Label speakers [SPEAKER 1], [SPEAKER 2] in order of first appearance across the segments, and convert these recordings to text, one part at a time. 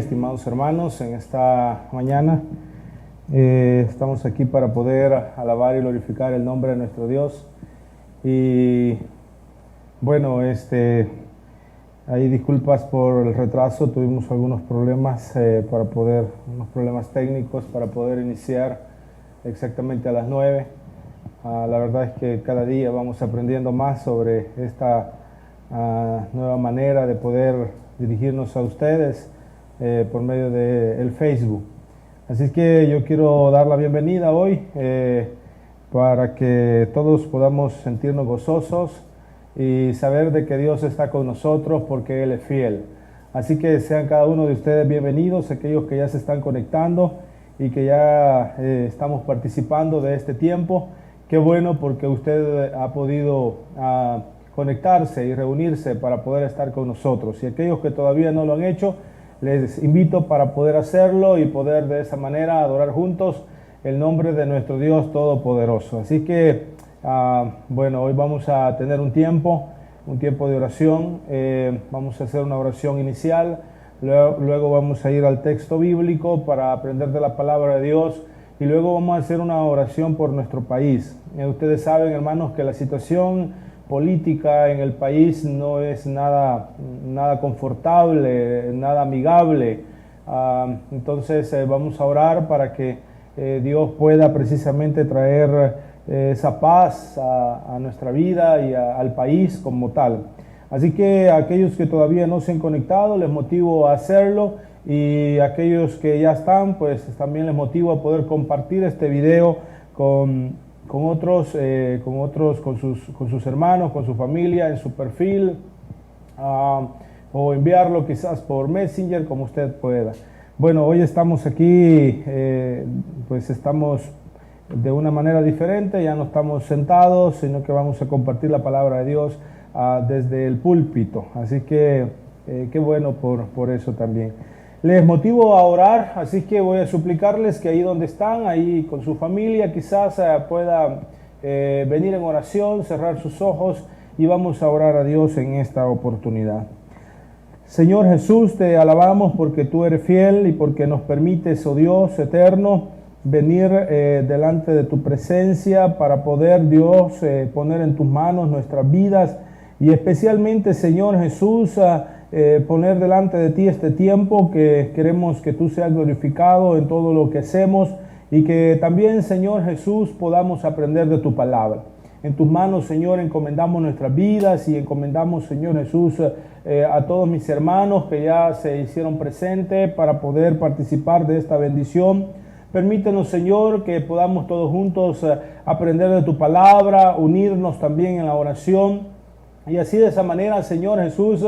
[SPEAKER 1] Estimados hermanos, en esta mañana estamos aquí para poder alabar y glorificar el nombre de nuestro Dios. Y bueno, ahí disculpas por el retraso, tuvimos algunos problemas unos problemas técnicos para poder iniciar exactamente a las 9. La verdad es que cada día vamos aprendiendo más sobre esta nueva manera de poder dirigirnos a ustedes por medio del Facebook. Así que yo quiero dar la bienvenida hoy para que todos podamos sentirnos gozosos y saber de que Dios está con nosotros porque Él es fiel. Así que sean cada uno de ustedes bienvenidos, aquellos que ya se están conectando y que ya estamos participando de este tiempo. Qué bueno, porque usted ha podido conectarse y reunirse para poder estar con nosotros. Y aquellos que todavía no lo han hecho, les invito para poder hacerlo y poder de esa manera adorar juntos el nombre de nuestro Dios Todopoderoso. Así que, bueno, hoy vamos a tener un tiempo de oración. Vamos a hacer una oración inicial, luego vamos a ir al texto bíblico para aprender de la palabra de Dios y luego vamos a hacer una oración por nuestro país. Ustedes saben, hermanos, que la situación política en el país no es nada confortable, nada amigable. Entonces vamos a orar para que Dios pueda precisamente traer esa paz a nuestra vida y al país como tal. Así que a aquellos que todavía no se han conectado, les motivo a hacerlo, y a aquellos que ya están, pues también les motivo a poder compartir este video con otros, con sus hermanos, con su familia, en su perfil, o enviarlo quizás por Messenger, como usted pueda. Bueno, hoy estamos aquí, pues estamos de una manera diferente, ya no estamos sentados, sino que vamos a compartir la palabra de Dios desde el púlpito. Así que qué bueno por eso también. Les motivo a orar, así que voy a suplicarles que ahí donde están, ahí con su familia, quizás pueda venir en oración, cerrar sus ojos y vamos a orar a Dios en esta oportunidad. Señor Jesús, te alabamos porque tú eres fiel y porque nos permites, oh Dios eterno, venir delante de tu presencia para poder, Dios, poner en tus manos nuestras vidas y especialmente, Señor Jesús, poner delante de ti este tiempo que queremos que tú seas glorificado en todo lo que hacemos y que también, Señor Jesús, podamos aprender de tu palabra. En tus manos, Señor, encomendamos nuestras vidas y encomendamos, Señor Jesús, a todos mis hermanos que ya se hicieron presentes para poder participar de esta bendición. Permítenos, Señor, que podamos todos juntos aprender de tu palabra, unirnos también en la oración y así de esa manera, Señor Jesús,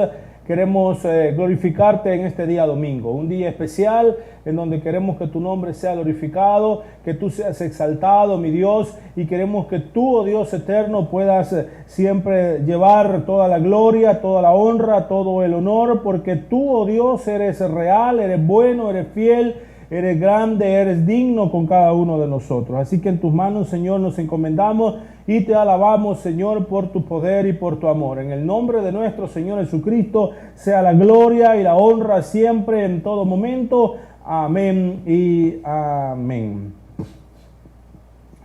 [SPEAKER 1] queremos glorificarte en este día domingo, un día especial en donde queremos que tu nombre sea glorificado, que tú seas exaltado, mi Dios, y queremos que tú, oh Dios eterno, puedas siempre llevar toda la gloria, toda la honra, todo el honor, porque tú, oh Dios, eres real, eres bueno, eres fiel, eres grande, eres digno con cada uno de nosotros. Así que en tus manos, Señor, nos encomendamos y te alabamos, Señor, por tu poder y por tu amor. En el nombre de nuestro Señor Jesucristo, sea la gloria y la honra siempre, en todo momento. Amén y amén.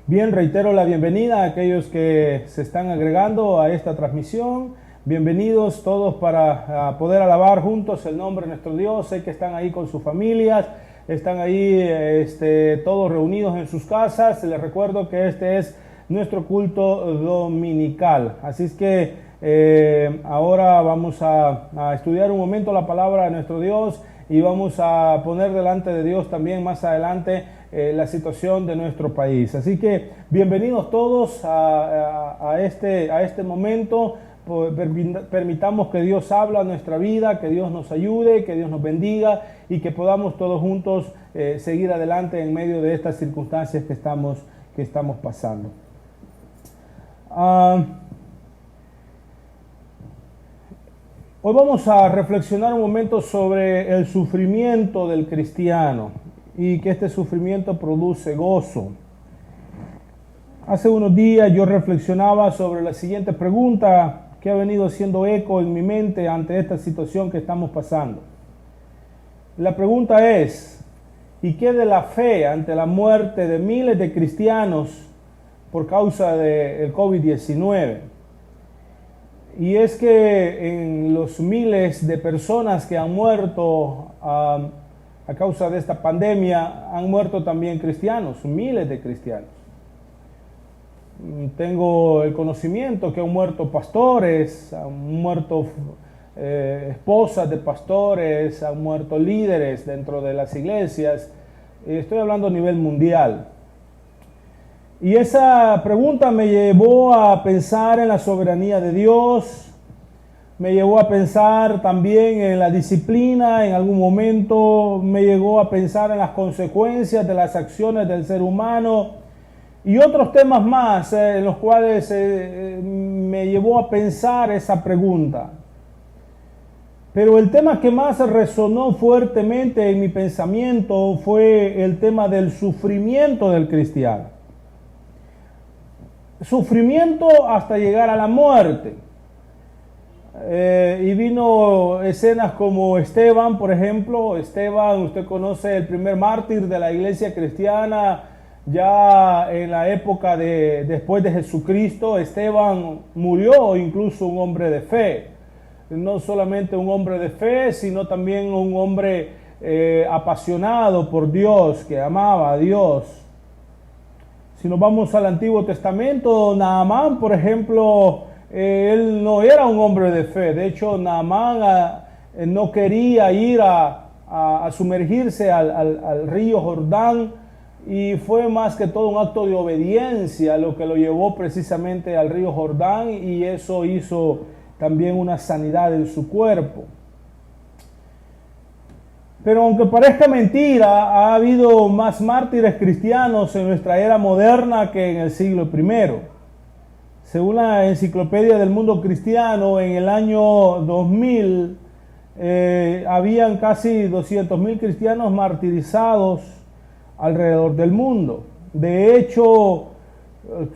[SPEAKER 1] Bien, reitero la bienvenida a aquellos que se están agregando a esta transmisión. Bienvenidos todos para poder alabar juntos el nombre de nuestro Dios. Sé que están ahí con sus familias. Están ahí todos reunidos en sus casas. Les recuerdo que este es nuestro culto dominical. Así es que ahora vamos a estudiar un momento la palabra de nuestro Dios y vamos a poner delante de Dios también más adelante la situación de nuestro país. Así que bienvenidos todos a este momento. Permitamos que Dios habla a nuestra vida, que Dios nos ayude, que Dios nos bendiga y que podamos todos juntos seguir adelante en medio de estas circunstancias que estamos pasando. Hoy vamos a reflexionar un momento sobre el sufrimiento del cristiano y que este sufrimiento produce gozo. Hace unos días yo reflexionaba sobre la siguiente pregunta que ha venido haciendo eco en mi mente ante esta situación que estamos pasando. La pregunta es, ¿y qué de la fe ante la muerte de miles de cristianos por causa del COVID-19? Y es que en los miles de personas que han muerto a causa de esta pandemia, han muerto también cristianos, miles de cristianos. Tengo el conocimiento que han muerto pastores, han muerto esposas de pastores, han muerto líderes dentro de las iglesias. Estoy hablando a nivel mundial. Y esa pregunta me llevó a pensar en la soberanía de Dios, me llevó a pensar también en la disciplina, en algún momento me llevó a pensar en las consecuencias de las acciones del ser humano y otros temas más en los cuales me llevó a pensar esa pregunta. Pero el tema que más resonó fuertemente en mi pensamiento fue el tema del sufrimiento del cristiano. Sufrimiento hasta llegar a la muerte. Y vino escenas como Esteban, por ejemplo. Esteban, usted conoce, el primer mártir de la iglesia cristiana, ya en la época después de Jesucristo. Esteban murió, incluso un hombre de fe. No solamente un hombre de fe, sino también un hombre apasionado por Dios, que amaba a Dios. Si nos vamos al Antiguo Testamento, Naamán, por ejemplo, él no era un hombre de fe. De hecho, Naamán no quería ir a sumergirse al río Jordán, y fue más que todo un acto de obediencia lo que lo llevó precisamente al río Jordán, y eso hizo también una sanidad en su cuerpo. Pero aunque parezca mentira, ha habido más mártires cristianos en nuestra era moderna que en el siglo I. Según la Enciclopedia del Mundo Cristiano, en el año 2000 habían casi 200,000 cristianos martirizados alrededor del mundo. De hecho,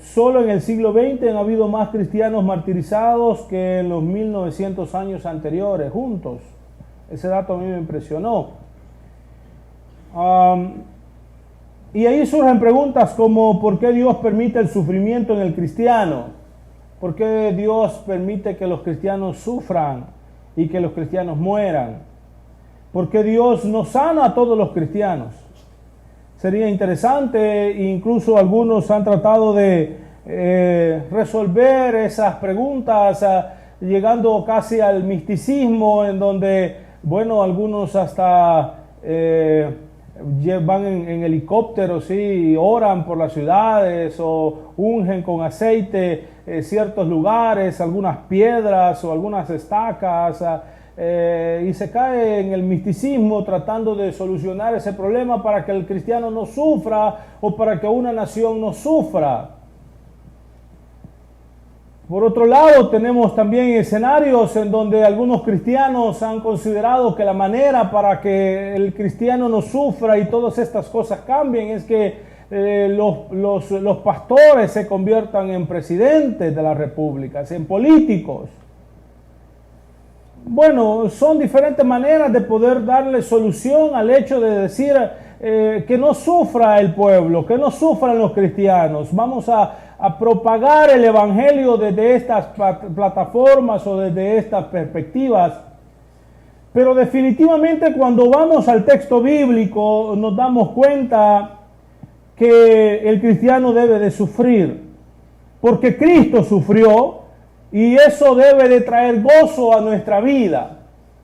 [SPEAKER 1] solo en el siglo XX han habido más cristianos martirizados que en los 1900 años anteriores, juntos. Ese dato a mí me impresionó. Y ahí surgen preguntas como ¿por qué Dios permite el sufrimiento en el cristiano? ¿Por qué Dios permite que los cristianos sufran y que los cristianos mueran? ¿Por qué Dios no sana a todos los cristianos? Sería interesante, incluso algunos han tratado de resolver esas preguntas, llegando casi al misticismo, en donde, bueno, algunos hasta van en helicópteros, sí, oran por las ciudades o ungen con aceite ciertos lugares, algunas piedras o algunas estacas, y se cae en el misticismo tratando de solucionar ese problema para que el cristiano no sufra o para que una nación no sufra. Por otro lado, tenemos también escenarios en donde algunos cristianos han considerado que la manera para que el cristiano no sufra y todas estas cosas cambien es que los pastores se conviertan en presidentes de las repúblicas, en políticos. Bueno, son diferentes maneras de poder darle solución al hecho de decir que no sufra el pueblo, que no sufran los cristianos. Vamos a propagar el evangelio desde estas plataformas o desde estas perspectivas. Pero definitivamente cuando vamos al texto bíblico nos damos cuenta que el cristiano debe de sufrir, porque Cristo sufrió, y eso debe de traer gozo a nuestra vida,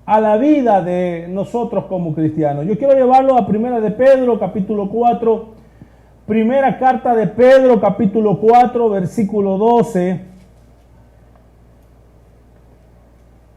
[SPEAKER 1] a la vida de nosotros como cristianos. Yo quiero llevarlo a Primera de Pedro, capítulo 4, primera carta de Pedro, capítulo 4, versículo 12.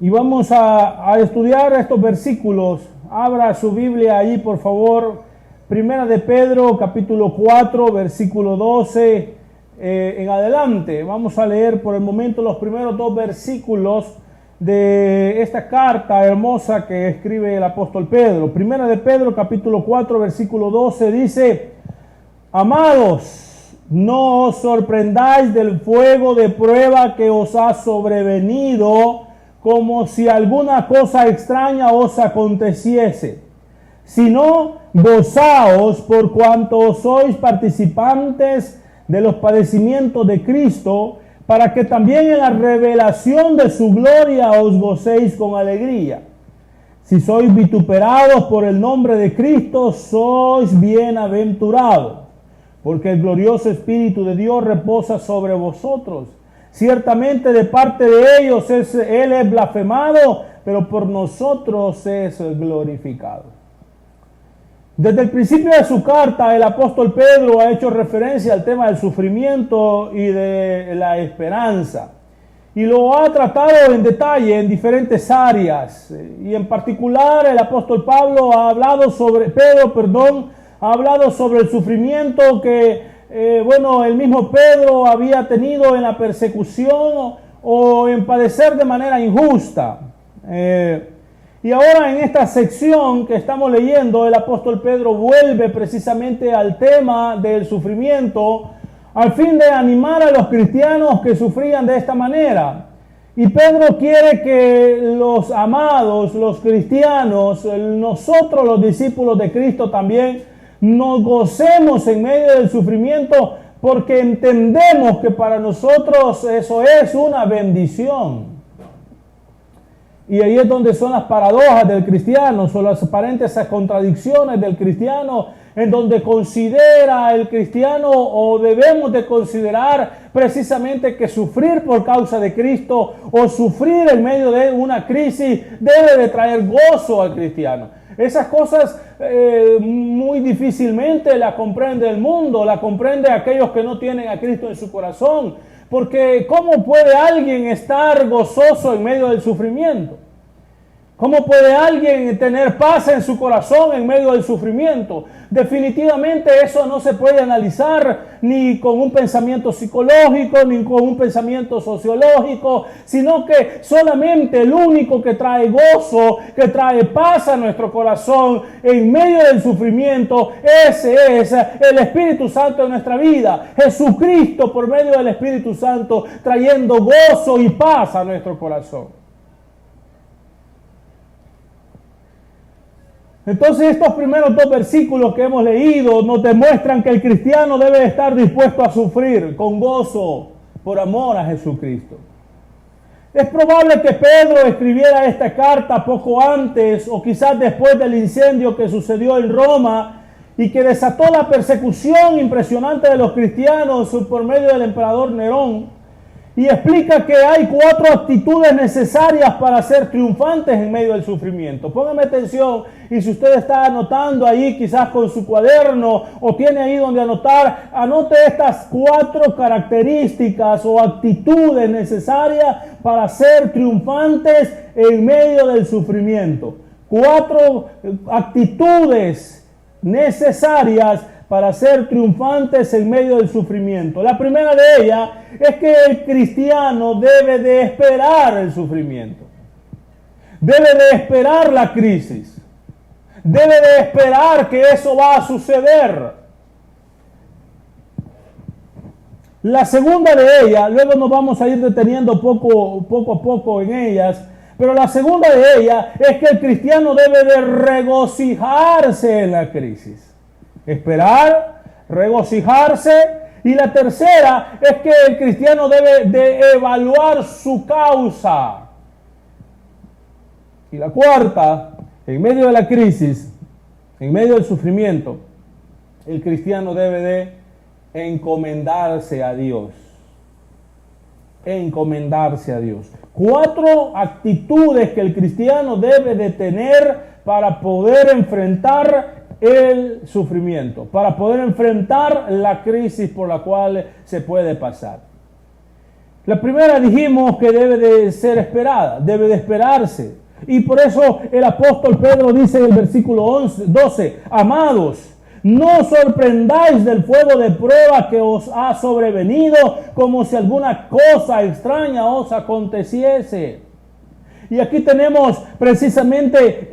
[SPEAKER 1] Y vamos a estudiar estos versículos. Abra su Biblia allí, por favor. Primera de Pedro, capítulo 4, versículo 12. En adelante, vamos a leer por el momento los primeros dos versículos de esta carta hermosa que escribe el apóstol Pedro. Primera de Pedro, capítulo 4, versículo 12, dice: Amados, no os sorprendáis del fuego de prueba que os ha sobrevenido, como si alguna cosa extraña os aconteciese, sino gozaos por cuanto sois participantes de los padecimientos de Cristo, para que también en la revelación de su gloria os gocéis con alegría. Si sois vituperados por el nombre de Cristo, sois bienaventurados, porque el glorioso Espíritu de Dios reposa sobre vosotros. Ciertamente de parte de ellos Él es blasfemado, pero por nosotros es glorificado. Desde el principio de su carta, el apóstol Pedro ha hecho referencia al tema del sufrimiento y de la esperanza. Y lo ha tratado en detalle en diferentes áreas. Y en particular el apóstol Pedro ha hablado sobre el sufrimiento que, el mismo Pedro había tenido en la persecución o en padecer de manera injusta. Y ahora en esta sección que estamos leyendo, el apóstol Pedro vuelve precisamente al tema del sufrimiento, al fin de animar a los cristianos que sufrían de esta manera. Y Pedro quiere que los amados, los cristianos, nosotros los discípulos de Cristo también, nos gocemos en medio del sufrimiento, porque entendemos que para nosotros eso es una bendición. Y ahí es donde son las paradojas del cristiano, son las aparentes contradicciones del cristiano, en donde considera el cristiano o debemos de considerar precisamente que sufrir por causa de Cristo o sufrir en medio de una crisis debe de traer gozo al cristiano. Esas cosas muy difícilmente las comprende el mundo, las comprende aquellos que no tienen a Cristo en su corazón. Porque ¿cómo puede alguien estar gozoso en medio del sufrimiento? ¿Cómo puede alguien tener paz en su corazón en medio del sufrimiento? Definitivamente eso no se puede analizar ni con un pensamiento psicológico, ni con un pensamiento sociológico, sino que solamente el único que trae gozo, que trae paz a nuestro corazón en medio del sufrimiento, ese es el Espíritu Santo en nuestra vida. Jesucristo por medio del Espíritu Santo trayendo gozo y paz a nuestro corazón. Entonces estos primeros dos versículos que hemos leído nos demuestran que el cristiano debe estar dispuesto a sufrir con gozo por amor a Jesucristo. Es probable que Pedro escribiera esta carta poco antes o quizás después del incendio que sucedió en Roma y que desató la persecución impresionante de los cristianos por medio del emperador Nerón. Y explica que hay 4 actitudes necesarias para ser triunfantes en medio del sufrimiento. Póngame atención, y si usted está anotando ahí quizás con su cuaderno o tiene ahí donde anotar, anote estas 4 características o actitudes necesarias para ser triunfantes en medio del sufrimiento. 4 actitudes necesarias para ser triunfantes en medio del sufrimiento. La primera de ellas es que el cristiano debe de esperar el sufrimiento. Debe de esperar la crisis. Debe de esperar que eso va a suceder. La segunda de ellas, luego nos vamos a ir deteniendo poco a poco en ellas, pero la segunda de ellas es que el cristiano debe de regocijarse en la crisis. Esperar, regocijarse. Y la tercera es que el cristiano debe de evaluar su causa. Y la cuarta, en medio de la crisis, en medio del sufrimiento, el cristiano debe de encomendarse a Dios. Encomendarse a Dios. 4 actitudes que el cristiano debe de tener para poder enfrentar el sufrimiento, para poder enfrentar la crisis por la cual se puede pasar. La primera dijimos que debe de ser esperada, debe de esperarse. Y por eso el apóstol Pedro dice en el versículo 12, amados, no os sorprendáis del fuego de prueba que os ha sobrevenido como si alguna cosa extraña os aconteciese. Y aquí tenemos precisamente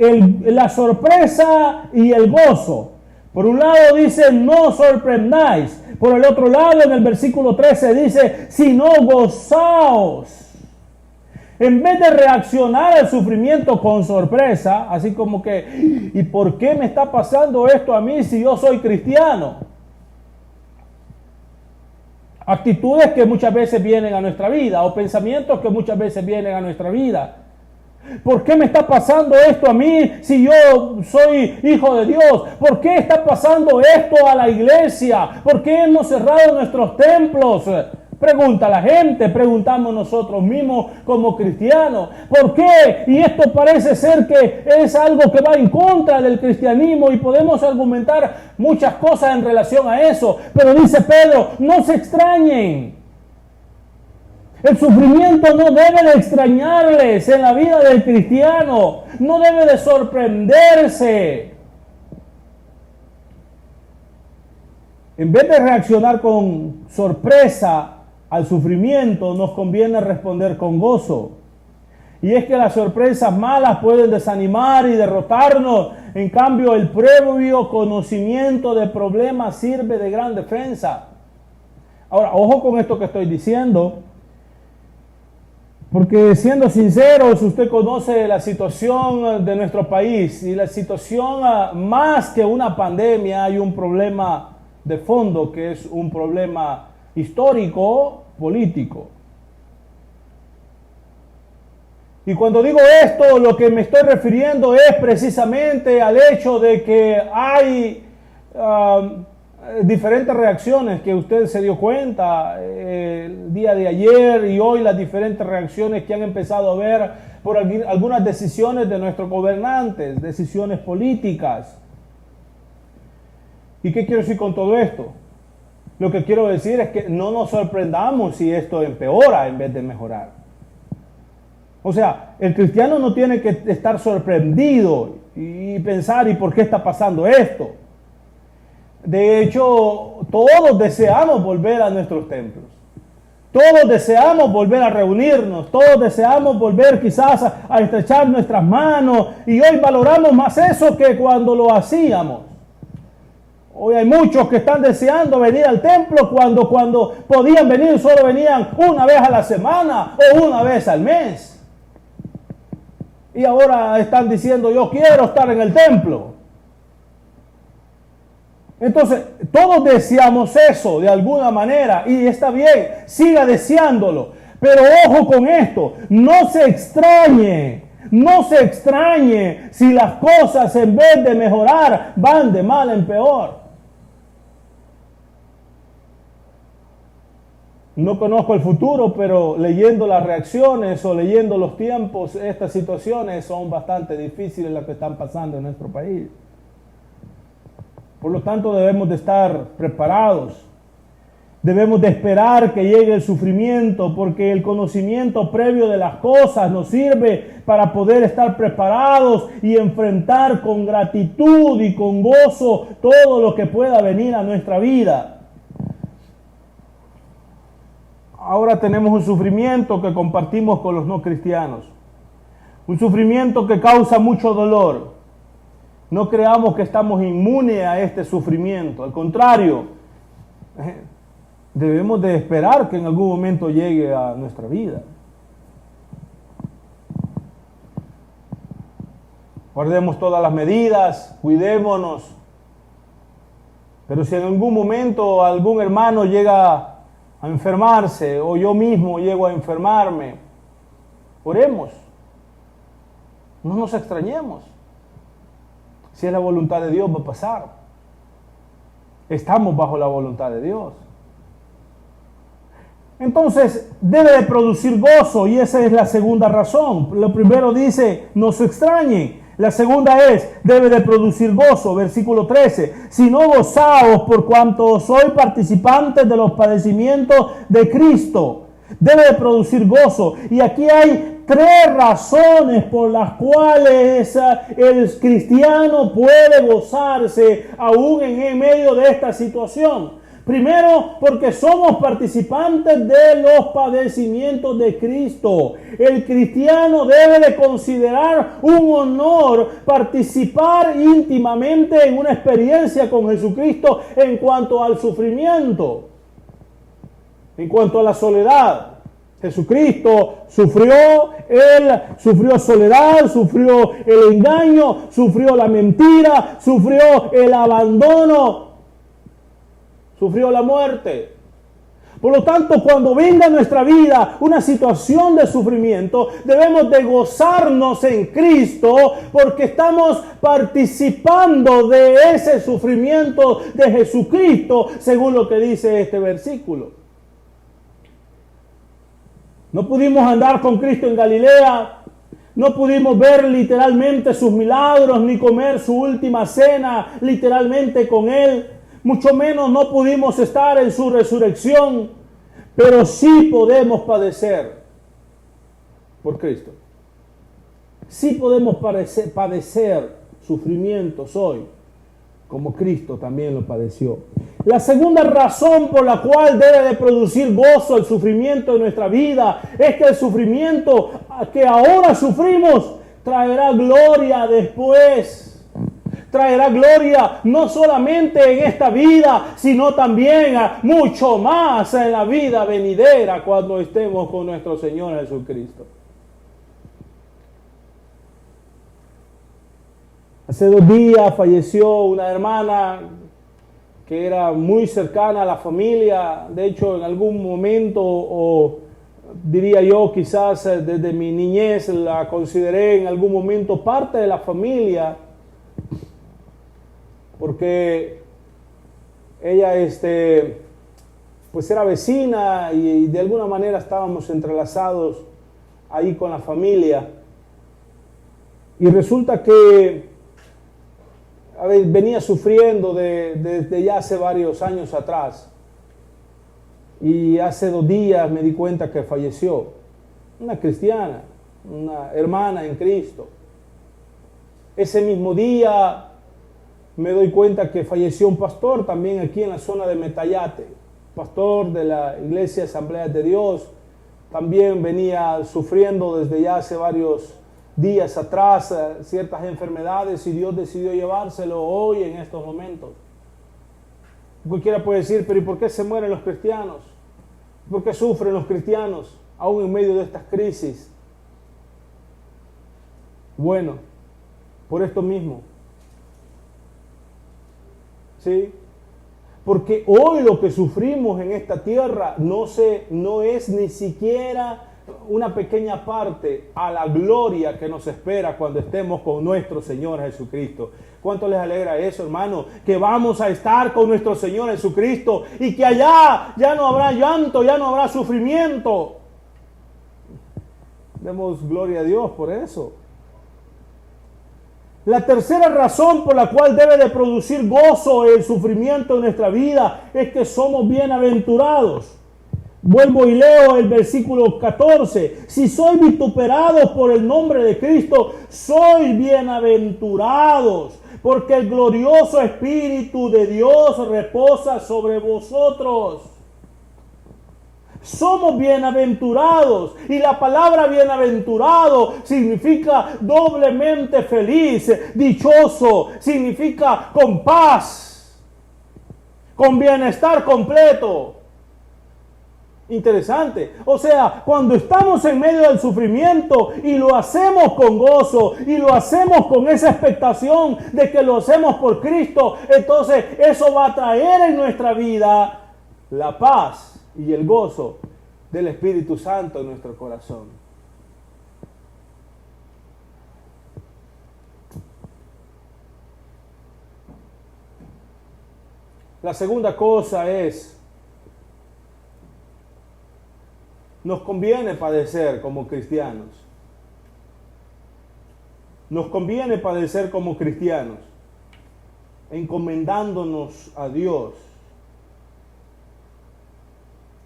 [SPEAKER 1] la sorpresa y el gozo. Por un lado dice, no os sorprendáis. Por el otro lado, en el versículo 13 dice, sino gozaos. En vez de reaccionar al sufrimiento con sorpresa, así como que, ¿y por qué me está pasando esto a mí si yo soy cristiano? Actitudes que muchas veces vienen a nuestra vida o pensamientos que muchas veces vienen a nuestra vida. ¿Por qué me está pasando esto a mí si yo soy hijo de Dios? ¿Por qué está pasando esto a la iglesia? ¿Por qué hemos cerrado nuestros templos? Pregunta la gente, preguntamos nosotros mismos como cristianos. ¿Por qué? Y esto parece ser que es algo que va en contra del cristianismo y podemos argumentar muchas cosas en relación a eso. Pero dice Pedro, no se extrañen. El sufrimiento no debe de extrañarles en la vida del cristiano. No debe de sorprenderse. En vez de reaccionar con sorpresa al sufrimiento, nos conviene responder con gozo. Y es que las sorpresas malas pueden desanimar y derrotarnos. En cambio, el previo conocimiento de problemas sirve de gran defensa. Ahora, ojo con esto que estoy diciendo. Porque siendo sinceros, usted conoce la situación de nuestro país y la situación, más que una pandemia, hay un problema de fondo que es un problema histórico, político. Y cuando digo esto, lo que me estoy refiriendo es precisamente al hecho de que hay diferentes reacciones que usted se dio cuenta el día de ayer y hoy, las diferentes reacciones que han empezado a ver por algunas decisiones de nuestros gobernantes, decisiones políticas. ¿Y qué quiero decir con todo esto? Lo que quiero decir es que no nos sorprendamos si esto empeora en vez de mejorar. O sea, el cristiano no tiene que estar sorprendido y pensar, ¿y por qué está pasando esto? De hecho, todos deseamos volver a nuestros templos. Todos deseamos volver a reunirnos. Todos deseamos volver quizás a estrechar nuestras manos. Y hoy valoramos más eso que cuando lo hacíamos. Hoy hay muchos que están deseando venir al templo cuando podían venir, solo venían una vez a la semana o una vez al mes. Y ahora están diciendo, yo quiero estar en el templo. Entonces, todos deseamos eso de alguna manera y está bien, siga deseándolo. Pero ojo con esto, no se extrañe si las cosas en vez de mejorar van de mal en peor. No conozco el futuro, pero leyendo las reacciones o leyendo los tiempos, estas situaciones son bastante difíciles las que están pasando en nuestro país. Por lo tanto, debemos de estar preparados. Debemos de esperar que llegue el sufrimiento, porque el conocimiento previo de las cosas nos sirve para poder estar preparados y enfrentar con gratitud y con gozo todo lo que pueda venir a nuestra vida. Ahora tenemos un sufrimiento que compartimos con los no cristianos. Un sufrimiento que causa mucho dolor. No creamos que estamos inmunes a este sufrimiento. Al contrario, debemos de esperar que en algún momento llegue a nuestra vida. Guardemos todas las medidas, cuidémonos. Pero si en algún momento algún hermano llega a enfermarse o yo mismo llego a enfermarme, oremos. No nos extrañemos. Si es la voluntad de Dios, va a pasar. Estamos bajo la voluntad de Dios. Entonces, debe de producir gozo y esa es la segunda razón. Lo primero dice, no se extrañen. La segunda es, debe de producir gozo. Versículo 13. Si no gozaos por cuanto soy participantes de los padecimientos de Cristo. Debe de producir gozo. Y aquí hay 3 razones por las cuales el cristiano puede gozarse aún en medio de esta situación. Primero, porque somos participantes de los padecimientos de Cristo. El cristiano debe de considerar un honor participar íntimamente en una experiencia con Jesucristo en cuanto al sufrimiento, en cuanto a la soledad, Jesucristo sufrió, Él sufrió soledad, sufrió el engaño, sufrió la mentira, sufrió el abandono, sufrió la muerte. Por lo tanto, cuando venga a nuestra vida una situación de sufrimiento, debemos de gozarnos en Cristo porque estamos participando de ese sufrimiento de Jesucristo, según lo que dice este versículo. No pudimos andar con Cristo en Galilea, no pudimos ver literalmente sus milagros, ni comer su última cena literalmente con Él. Mucho menos no pudimos estar en su resurrección, pero sí podemos padecer por Cristo. Sí podemos padecer sufrimientos hoy, como Cristo también lo padeció. La segunda razón por la cual debe de producir gozo el sufrimiento en nuestra vida es que el sufrimiento que ahora sufrimos traerá gloria después. Traerá gloria no solamente en esta vida, sino también mucho más en la vida venidera cuando estemos con nuestro Señor Jesucristo. Hace 2 días falleció una hermana que era muy cercana a la familia. De hecho, en algún momento, o diría yo quizás desde mi niñez, la consideré en algún momento parte de la familia, porque ella pues era vecina y de alguna manera estábamos entrelazados ahí con la familia. Y resulta que venía sufriendo desde ya hace varios años atrás. Y hace 2 días me di cuenta que falleció una cristiana, una hermana en Cristo. Ese mismo día me doy cuenta que falleció un pastor también aquí en la zona de Metayate, pastor de la Iglesia Asamblea de Dios. También venía sufriendo desde ya hace varios días atrás ciertas enfermedades y Dios decidió llevárselo hoy en estos momentos. Cualquiera puede decir, pero ¿y por qué se mueren los cristianos? ¿Por qué sufren los cristianos aún en medio de estas crisis? Bueno, por esto mismo. ¿Sí? Porque hoy lo que sufrimos en esta tierra no es ni siquiera una pequeña parte a la gloria que nos espera cuando estemos con nuestro Señor Jesucristo. ¿Cuánto les alegra eso, hermano? Que vamos a estar con nuestro Señor Jesucristo y que allá ya no habrá llanto, ya no habrá sufrimiento. Demos gloria a Dios por eso. La tercera razón por la cual debe de producir gozo el sufrimiento en nuestra vida es que somos bienaventurados. Vuelvo y leo el versículo 14. Si sois vituperados por el nombre de Cristo, sois bienaventurados, porque el glorioso Espíritu de Dios reposa sobre vosotros. Somos bienaventurados, y la palabra bienaventurado significa doblemente feliz, dichoso, significa con paz, con bienestar completo. Interesante. O sea, cuando estamos en medio del sufrimiento y lo hacemos con gozo y lo hacemos con esa expectación de que lo hacemos por Cristo, entonces eso va a traer en nuestra vida la paz y el gozo del Espíritu Santo en nuestro corazón. La segunda cosa es, nos conviene padecer como cristianos. Nos conviene padecer como cristianos, encomendándonos a Dios.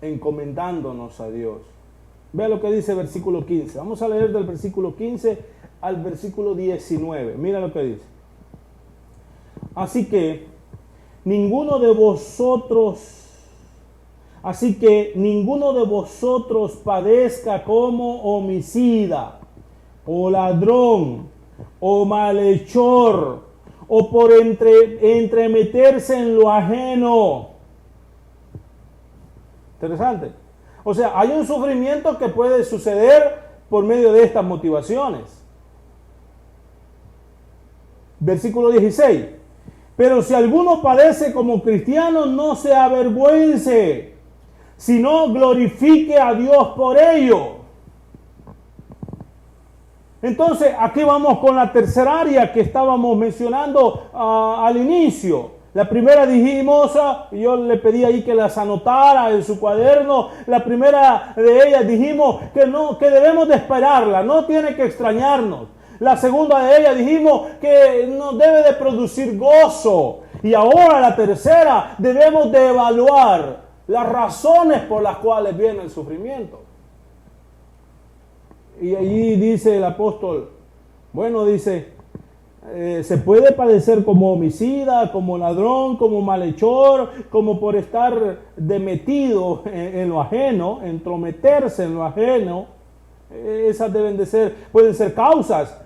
[SPEAKER 1] Encomendándonos a Dios. Vea lo que dice el versículo 15. Vamos a leer del versículo 15 al versículo 19. Mira lo que dice. Así que ninguno de vosotros padezca como homicida, o ladrón, o malhechor, o por entremeterse en lo ajeno. Interesante. O sea, hay un sufrimiento que puede suceder por medio de estas motivaciones. Versículo 16. Pero si alguno padece como cristiano, no se avergüence, sino glorifique a Dios por ello. Entonces, aquí vamos con la tercera área que estábamos mencionando al inicio. La primera dijimos, yo le pedí ahí que las anotara en su cuaderno. La primera de ellas dijimos que debemos de esperarla, no tiene que extrañarnos. La segunda de ellas dijimos que nos debe de producir gozo. Y ahora la tercera, debemos de evaluar las razones por las cuales viene el sufrimiento. Y allí dice el apóstol, bueno, dice, se puede padecer como homicida, como ladrón, como malhechor, como por estar metido en lo ajeno, entrometerse en lo ajeno. Esas pueden ser causas,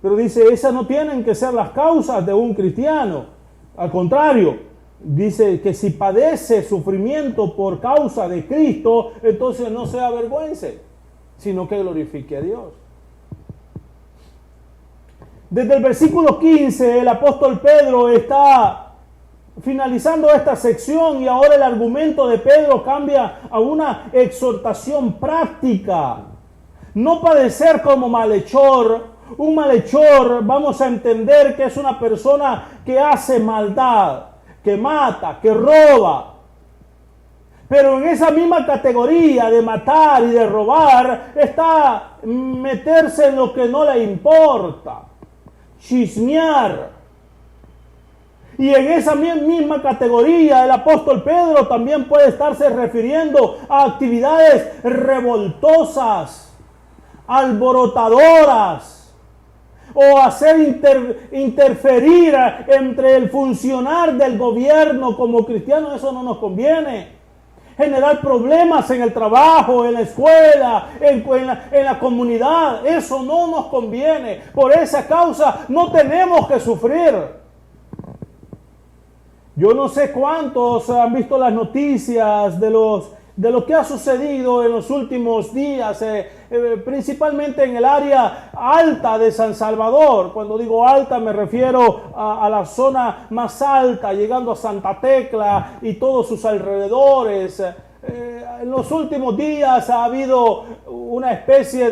[SPEAKER 1] pero dice, esas no tienen que ser las causas de un cristiano. Al contrario, dice que si padece sufrimiento por causa de Cristo, entonces no se avergüence, sino que glorifique a Dios. Desde el versículo 15, el apóstol Pedro está finalizando esta sección y ahora el argumento de Pedro cambia a una exhortación práctica. No padecer como malhechor. Un malhechor, vamos a entender que es una persona que hace maldad, que mata, que roba. Pero en esa misma categoría de matar y de robar está meterse en lo que no le importa, chismear. Y en esa misma categoría el apóstol Pedro también puede estarse refiriendo a actividades revoltosas, alborotadoras, o hacer interferir entre el funcionar del gobierno como cristiano. Eso no nos conviene. Generar problemas en el trabajo, en la escuela, en la comunidad, eso no nos conviene. Por esa causa no tenemos que sufrir. Yo no sé cuántos han visto las noticias de lo que ha sucedido en los últimos días, principalmente en el área alta de San Salvador. Cuando digo alta me refiero a la zona más alta, llegando a Santa Tecla y todos sus alrededores. En los últimos días ha habido una especie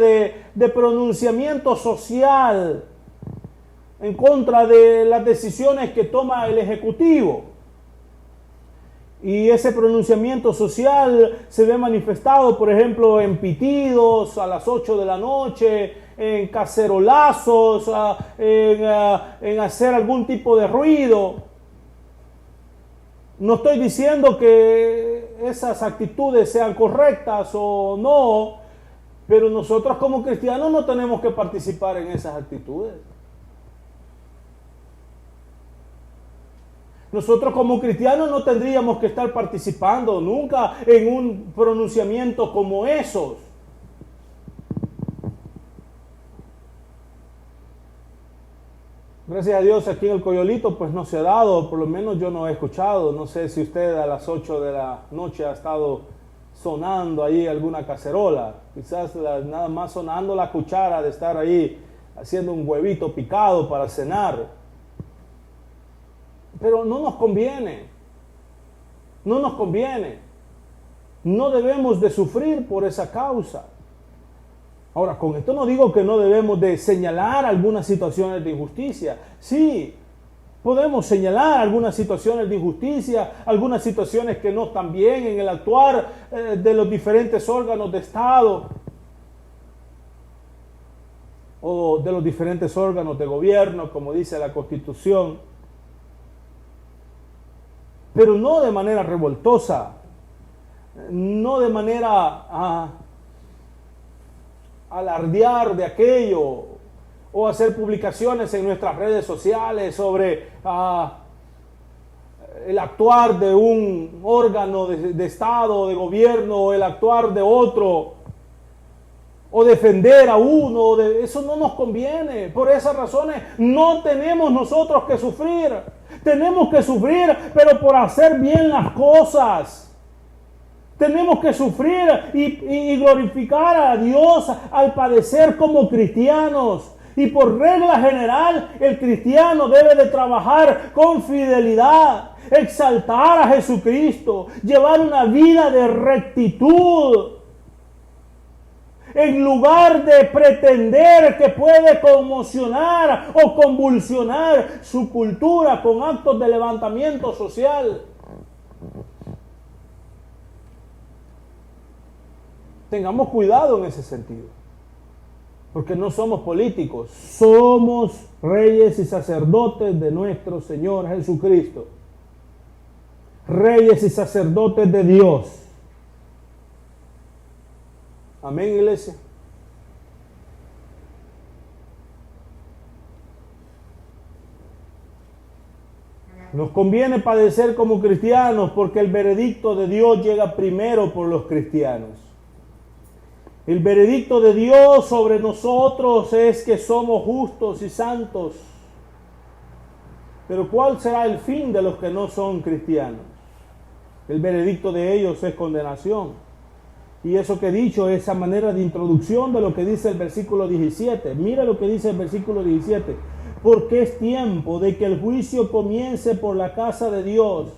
[SPEAKER 1] de pronunciamiento social en contra de las decisiones que toma el Ejecutivo. Y ese pronunciamiento social se ve manifestado, por ejemplo, en pitidos a las 8 de la noche, en cacerolazos, en hacer algún tipo de ruido. No estoy diciendo que esas actitudes sean correctas o no, pero nosotros como cristianos no tenemos que participar en esas actitudes. Nosotros como cristianos no tendríamos que estar participando nunca en un pronunciamiento como esos. Gracias a Dios aquí en el Coyolito pues no se ha dado, por lo menos yo no he escuchado. No sé si usted a las 8 de la noche ha estado sonando ahí alguna cacerola. Quizás nada más sonando la cuchara de estar ahí haciendo un huevito picado para cenar. Pero no nos conviene, no nos conviene, no debemos de sufrir por esa causa. Ahora, con esto no digo que no debemos de señalar algunas situaciones de injusticia. Sí, podemos señalar algunas situaciones de injusticia, algunas situaciones que no están bien en el actuar de los diferentes órganos de Estado o de los diferentes órganos de gobierno, como dice la Constitución. Pero no de manera revoltosa, no de manera alardear de aquello o hacer publicaciones en nuestras redes sociales sobre el actuar de un órgano de Estado, de gobierno, o el actuar de otro, o defender a uno. Eso no nos conviene. Por esas razones no tenemos nosotros que sufrir. Tenemos que sufrir, pero por hacer bien las cosas. Tenemos que sufrir y glorificar a Dios al padecer como cristianos. Y por regla general, el cristiano debe de trabajar con fidelidad, exaltar a Jesucristo, llevar una vida de rectitud, en lugar de pretender que puede conmocionar o convulsionar su cultura con actos de levantamiento social. Tengamos cuidado en ese sentido, porque no somos políticos, somos reyes y sacerdotes de nuestro Señor Jesucristo, reyes y sacerdotes de Dios. Amén, iglesia. Nos conviene padecer como cristianos porque el veredicto de Dios llega primero por los cristianos. El veredicto de Dios sobre nosotros es que somos justos y santos. Pero ¿cuál será el fin de los que no son cristianos? El veredicto de ellos es condenación. Y eso que he dicho, esa manera de introducción de lo que dice el versículo 17. Mira lo que dice el versículo 17. Porque es tiempo de que el juicio comience por la casa de Dios.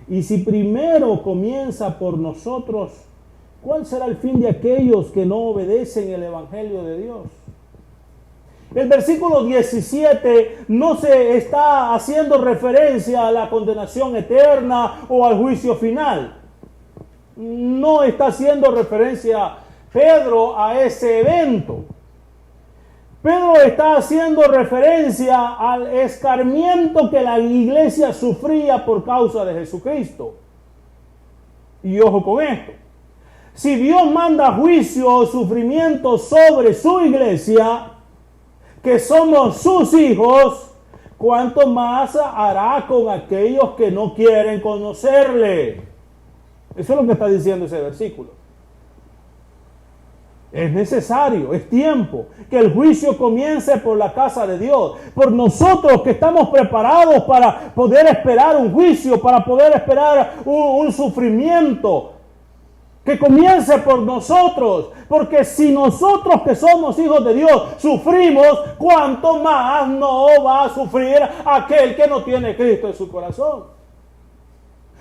[SPEAKER 1] Y si primero comienza por nosotros, ¿cuál será el fin de aquellos que no obedecen el evangelio de Dios? El versículo 17 no se está haciendo referencia a la condenación eterna o al juicio final. No está haciendo referencia Pedro a ese evento. Pedro está haciendo referencia al escarmiento que la iglesia sufría por causa de Jesucristo. Y ojo con esto. Si Dios manda juicio o sufrimiento sobre su iglesia, que somos sus hijos, ¿cuánto más hará con aquellos que no quieren conocerle? Eso es lo que está diciendo ese versículo. Es necesario, es tiempo que el juicio comience por la casa de Dios. Por nosotros que estamos preparados para poder esperar un juicio, para poder esperar un sufrimiento. Que comience por nosotros, porque si nosotros que somos hijos de Dios sufrimos, ¿cuánto más no va a sufrir aquel que no tiene Cristo en su corazón?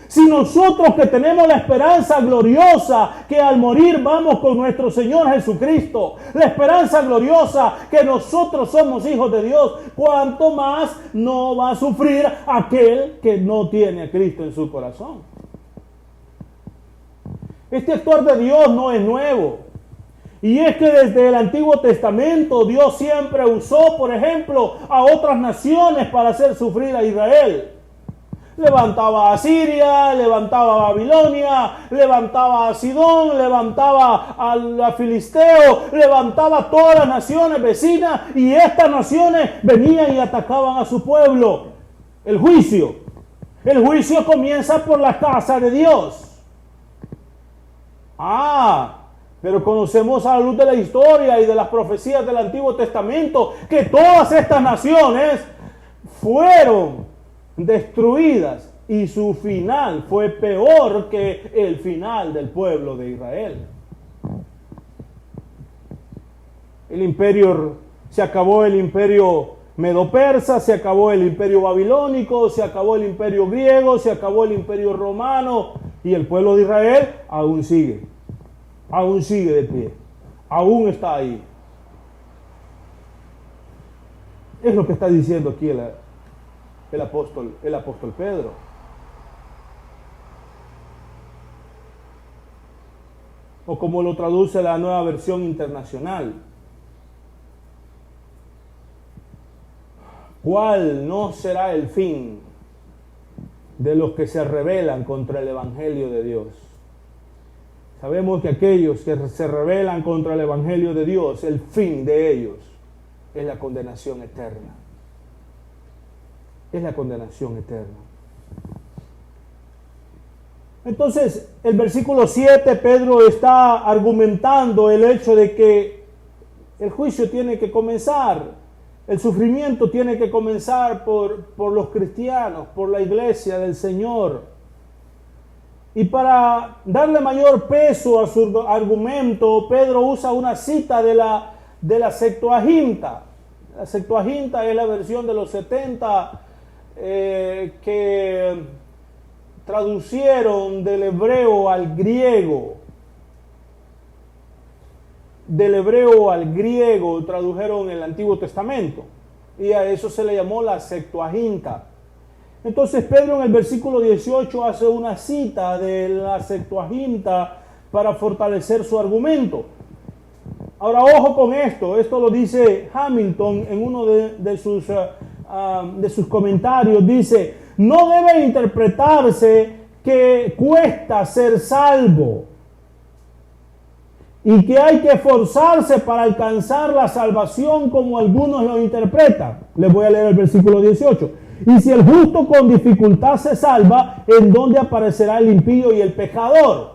[SPEAKER 1] Si nosotros que tenemos la esperanza gloriosa que al morir vamos con nuestro Señor Jesucristo, la esperanza gloriosa que nosotros somos hijos de Dios, ¿cuánto más no va a sufrir aquel que no tiene a Cristo en su corazón? Este actuar de Dios no es nuevo. Y es que desde el Antiguo Testamento Dios siempre usó, por ejemplo, a otras naciones para hacer sufrir a Israel. Levantaba a Siria, levantaba a Babilonia, levantaba a Sidón, levantaba a Filisteo, levantaba a todas las naciones vecinas y estas naciones venían y atacaban a su pueblo. El juicio comienza por la casa de Dios. Pero conocemos a la luz de la historia y de las profecías del Antiguo Testamento que todas estas naciones fueron destruidas y su final fue peor que el final del pueblo de Israel. Se acabó el imperio medo-persa, se acabó el imperio babilónico, se acabó el imperio griego, se acabó el imperio romano y el pueblo de Israel aún sigue de pie, aún está ahí. Es lo que está diciendo aquí el apóstol Pedro. O como lo traduce la Nueva Versión Internacional. ¿Cuál no será el fin de los que se rebelan contra el Evangelio de Dios? Sabemos que aquellos que se rebelan contra el Evangelio de Dios, el fin de ellos es la condenación eterna. Es la condenación eterna. Entonces, el versículo 7, Pedro está argumentando el hecho de que el juicio tiene que comenzar, el sufrimiento tiene que comenzar por los cristianos, por la iglesia del Señor. Y para darle mayor peso a su argumento, Pedro usa una cita de la Septuaginta. La Septuaginta es la versión de los 70 que traducieron del hebreo al griego. Del hebreo al griego tradujeron el Antiguo Testamento. Y a eso se le llamó la Septuaginta. Entonces Pedro en el versículo 18 hace una cita de la Septuaginta para fortalecer su argumento. Ahora ojo con esto lo dice Hamilton en uno de sus comentarios. Dice, no debe interpretarse que cuesta ser salvo y que hay que esforzarse para alcanzar la salvación como algunos lo interpretan. Les voy a leer el versículo 18. Y si el justo con dificultad se salva, ¿en dónde aparecerá el impío y el pecador?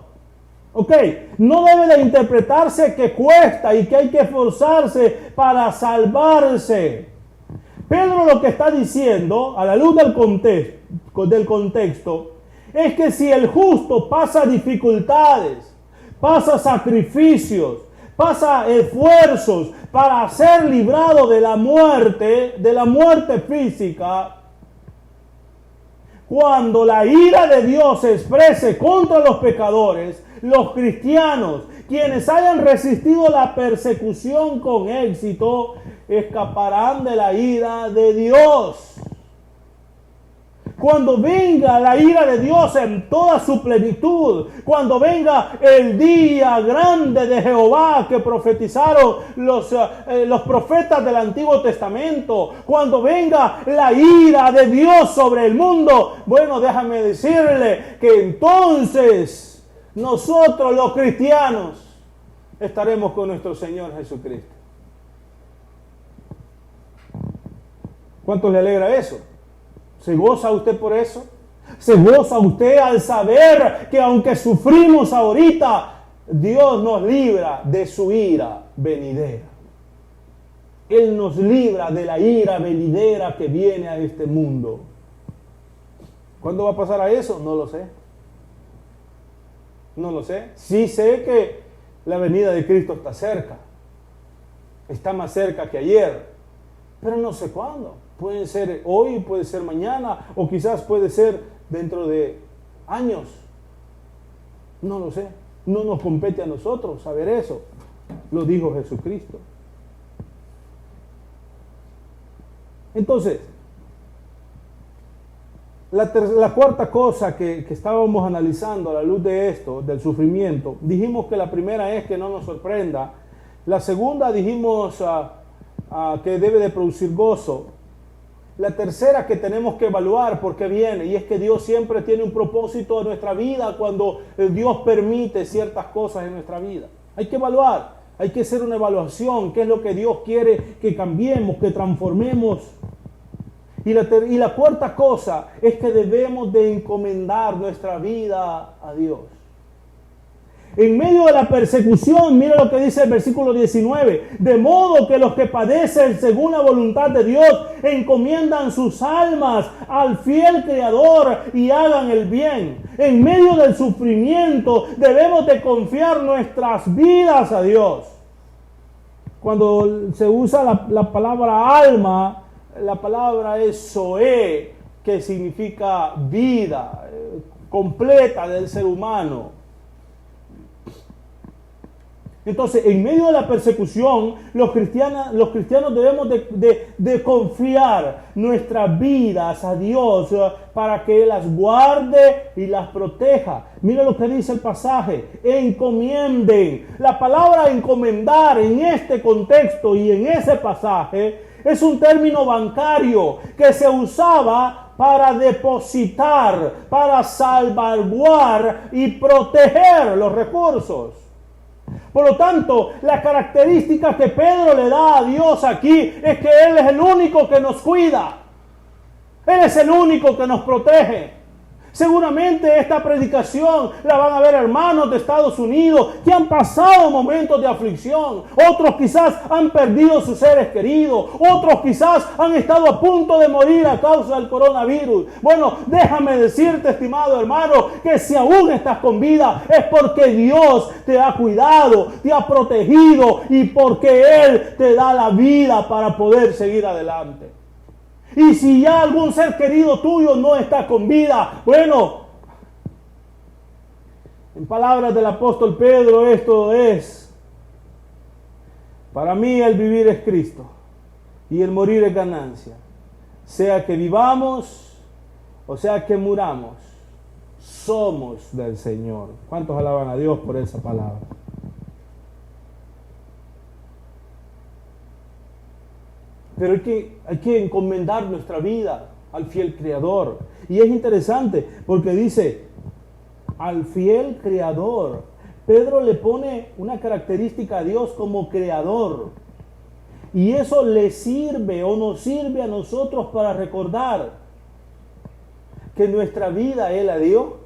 [SPEAKER 1] Ok, no debe de interpretarse que cuesta y que hay que esforzarse para salvarse. Pedro lo que está diciendo, a la luz del contexto, es que si el justo pasa dificultades, pasa sacrificios, pasa esfuerzos para ser librado de la muerte física, cuando la ira de Dios se exprese contra los pecadores, los cristianos, quienes hayan resistido la persecución con éxito, escaparán de la ira de Dios. Cuando venga la ira de Dios en toda su plenitud, cuando venga el día grande de Jehová que profetizaron los profetas del Antiguo Testamento, cuando venga la ira de Dios sobre el mundo, bueno, déjame decirle que entonces nosotros los cristianos estaremos con nuestro Señor Jesucristo. ¿Cuánto le alegra eso? ¿Se goza usted por eso? ¿Se goza usted al saber que aunque sufrimos ahorita, Dios nos libra de su ira venidera? Él nos libra de la ira venidera que viene a este mundo. ¿Cuándo va a pasar a eso? No lo sé. No lo sé. Sí sé que la venida de Cristo está cerca. Está más cerca que ayer. Pero no sé cuándo. Puede ser hoy, puede ser mañana, o quizás puede ser dentro de años. No lo sé. No nos compete a nosotros saber eso. Lo dijo Jesucristo. Entonces, la cuarta cosa que estábamos analizando a la luz de esto, del sufrimiento, dijimos que la primera es que no nos sorprenda. La segunda dijimos que debe de producir gozo. La tercera que tenemos que evaluar por qué viene, y es que Dios siempre tiene un propósito en nuestra vida cuando Dios permite ciertas cosas en nuestra vida. Hay que evaluar, hay que hacer una evaluación, qué es lo que Dios quiere que cambiemos, que transformemos. Y la cuarta cosa es que debemos de encomendar nuestra vida a Dios. En medio de la persecución, mira lo que dice el versículo 19. De modo que los que padecen según la voluntad de Dios encomiendan sus almas al fiel Creador y hagan el bien. En medio del sufrimiento debemos de confiar nuestras vidas a Dios. Cuando se usa la palabra alma, la palabra es zoe, que significa vida completa del ser humano. Entonces, en medio de la persecución, los cristianos debemos de confiar nuestras vidas a Dios para que Él las guarde y las proteja. Mira lo que dice el pasaje: encomienden. La palabra encomendar en este contexto y en ese pasaje es un término bancario que se usaba para depositar, para salvaguardar y proteger los recursos. Por lo tanto, la característica que Pedro le da a Dios aquí es que Él es el único que nos cuida. Él es el único que nos protege. Seguramente esta predicación la van a ver hermanos de Estados Unidos que han pasado momentos de aflicción. Otros quizás han perdido sus seres queridos. Otros quizás han estado a punto de morir a causa del coronavirus. Bueno, déjame decirte, estimado hermano, que si aún estás con vida es porque Dios te ha cuidado, te ha protegido y porque Él te da la vida para poder seguir adelante. Y si ya algún ser querido tuyo no está con vida, bueno, en palabras del apóstol Pedro, esto es: para mí el vivir es Cristo y el morir es ganancia. Sea que vivamos o sea que muramos, somos del Señor. ¿Cuántos alaban a Dios por esa palabra? Pero hay que encomendar nuestra vida al fiel Creador. Y es interesante porque dice, al fiel Creador. Pedro le pone una característica a Dios como Creador. Y eso le sirve o nos sirve a nosotros para recordar que nuestra vida Él la dio.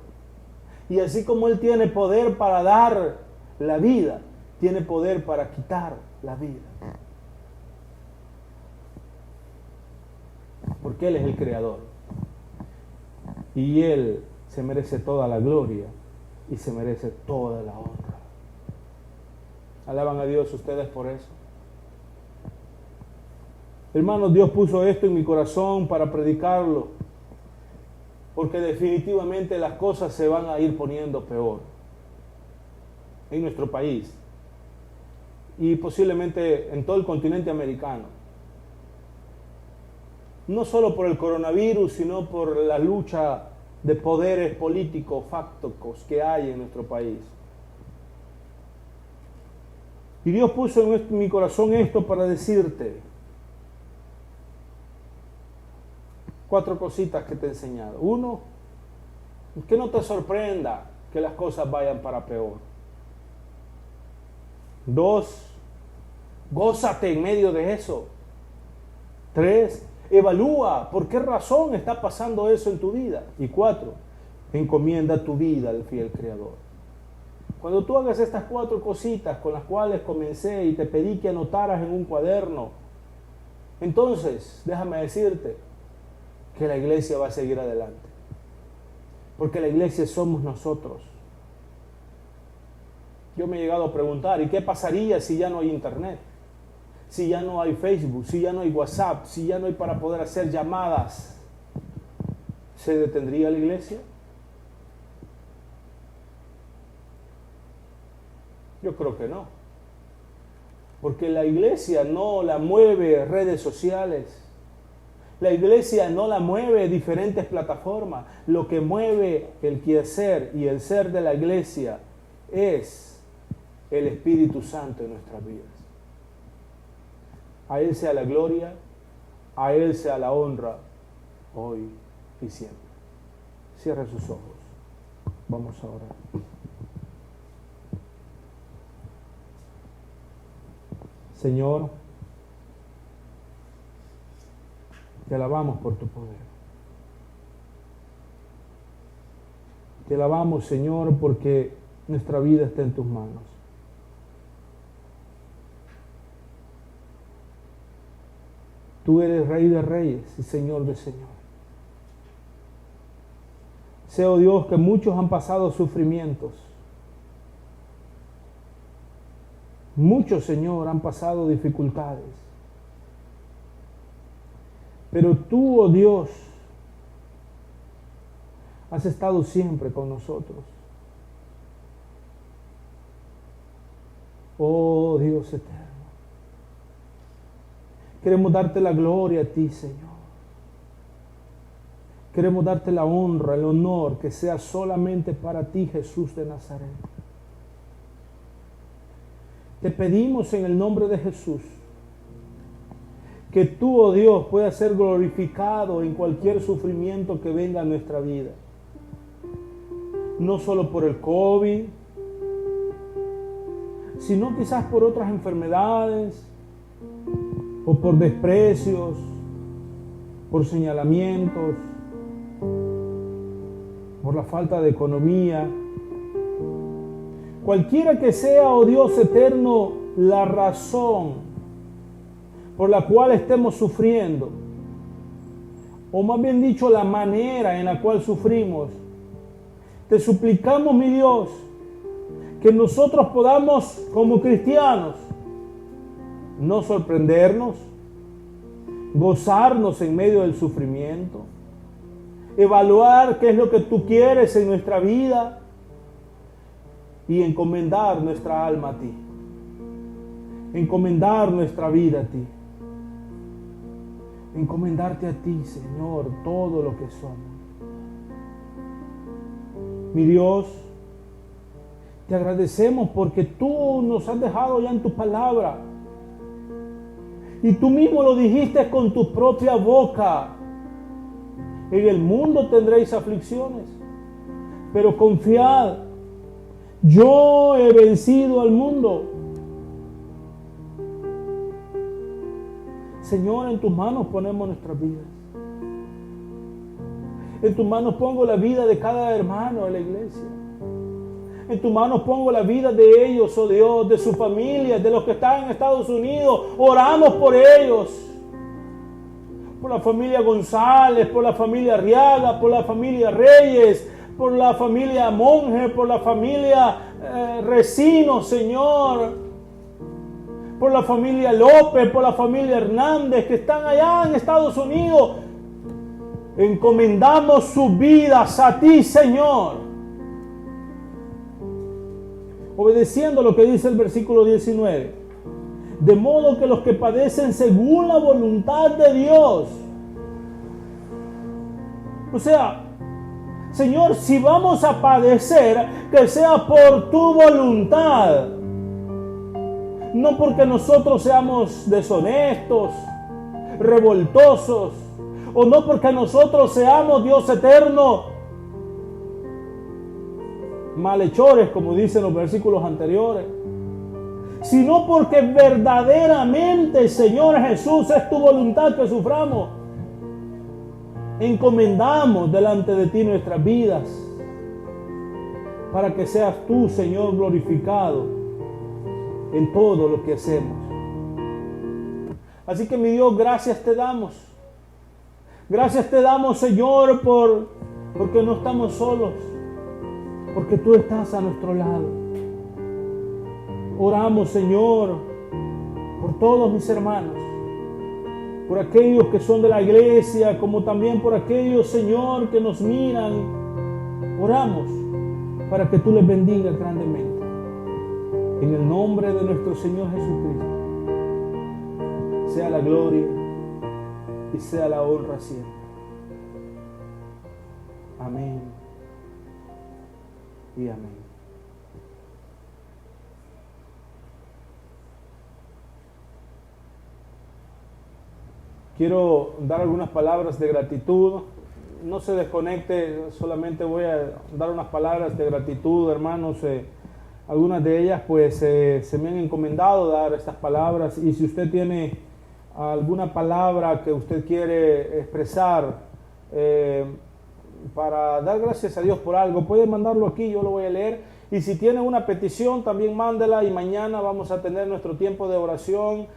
[SPEAKER 1] Y así como Él tiene poder para dar la vida, tiene poder para quitar la vida. Porque Él es el Creador. Y Él se merece toda la gloria y se merece toda la honra. ¿Alaban a Dios ustedes por eso? Hermanos, Dios puso esto en mi corazón para predicarlo, porque definitivamente las cosas se van a ir poniendo peor en nuestro país y posiblemente en todo el continente americano. No solo por el coronavirus, sino por la lucha de poderes políticos fácticos que hay en nuestro país. Y Dios puso en mi corazón esto para decirte 4 cositas que te he enseñado. 1, que no te sorprenda que las cosas vayan para peor. 2, gózate en medio de eso. 3, evalúa por qué razón está pasando eso en tu vida. Y 4, encomienda tu vida al fiel Creador. Cuando tú hagas estas 4 cositas con las cuales comencé y te pedí que anotaras en un cuaderno, entonces déjame decirte que la iglesia va a seguir adelante. Porque la iglesia somos nosotros. Yo me he llegado a preguntar, ¿y qué pasaría si ya no hay internet? Si ya no hay Facebook, si ya no hay WhatsApp, si ya no hay para poder hacer llamadas, ¿se detendría la iglesia? Yo creo que no. Porque la iglesia no la mueve redes sociales. La iglesia no la mueve diferentes plataformas. Lo que mueve el quehacer y el ser de la iglesia es el Espíritu Santo en nuestras vidas. A Él sea la gloria, a Él sea la honra, hoy y siempre. Cierre sus ojos. Vamos a orar. Señor, te alabamos por tu poder. Te alabamos, Señor, porque nuestra vida está en tus manos. Tú eres Rey de Reyes y Señor de Señores. Sé, oh Dios, que muchos han pasado sufrimientos. Muchos, Señor, han pasado dificultades. Pero tú, oh Dios, has estado siempre con nosotros. Oh Dios eterno. Queremos darte la gloria a ti, Señor. Queremos darte la honra, el honor, que sea solamente para ti, Jesús de Nazaret. Te pedimos en el nombre de Jesús que tú, oh Dios, puedas ser glorificado en cualquier sufrimiento que venga a nuestra vida. No solo por el COVID, sino quizás por otras enfermedades, o por desprecios, por señalamientos, por la falta de economía. Cualquiera que sea, oh Dios eterno, la razón por la cual estemos sufriendo, o más bien dicho, la manera en la cual sufrimos, te suplicamos, mi Dios, que nosotros podamos, como cristianos, no sorprendernos, gozarnos en medio del sufrimiento, evaluar qué es lo que tú quieres en nuestra vida y encomendar nuestra alma a ti, encomendar nuestra vida a ti, encomendarte a ti, Señor, todo lo que somos. Mi Dios, te agradecemos porque tú nos has dejado ya en tu palabra y tú mismo lo dijiste con tu propia boca. En el mundo tendréis aflicciones, pero confiad, yo he vencido al mundo. Señor, en tus manos ponemos nuestras vidas. En tus manos pongo la vida de cada hermano de la iglesia. En tus manos pongo la vida de ellos, oh Dios, de su familia, de los que están en Estados Unidos. Oramos por ellos. Por la familia González, por la familia Arriaga, por la familia Reyes, por la familia Monge, por la familia Resino, Señor. Por la familia López, por la familia Hernández, que están allá en Estados Unidos. Encomendamos sus vidas a ti, Señor. Obedeciendo lo que dice el versículo 19. De modo que los que padecen según la voluntad de Dios. O sea, Señor, si vamos a padecer, que sea por tu voluntad. No porque nosotros seamos deshonestos, revoltosos, o no porque nosotros seamos, Dios eterno, malhechores, como dicen los versículos anteriores, sino porque verdaderamente, Señor Jesús, es tu voluntad que suframos. Encomendamos delante de ti nuestras vidas, para que seas tú, Señor, glorificado en todo lo que hacemos. Así que, mi Dios, gracias te damos. Gracias te damos, Señor, porque no estamos solos, porque tú estás a nuestro lado. Oramos, Señor, por todos mis hermanos, por aquellos que son de la iglesia, como también por aquellos, Señor, que nos miran. Oramos para que tú les bendigas grandemente. En el nombre de nuestro Señor Jesucristo, sea la gloria y sea la honra siempre. Amén y amén. Quiero dar algunas palabras de gratitud. No se desconecte, solamente voy a dar unas palabras de gratitud, hermanos. Algunas de ellas pues se me han encomendado dar estas palabras, y si usted tiene alguna palabra que usted quiere expresar para dar gracias a Dios por algo, puede mandarlo aquí, yo lo voy a leer. Y si tiene una petición, también mándela, y mañana vamos a tener nuestro tiempo de oración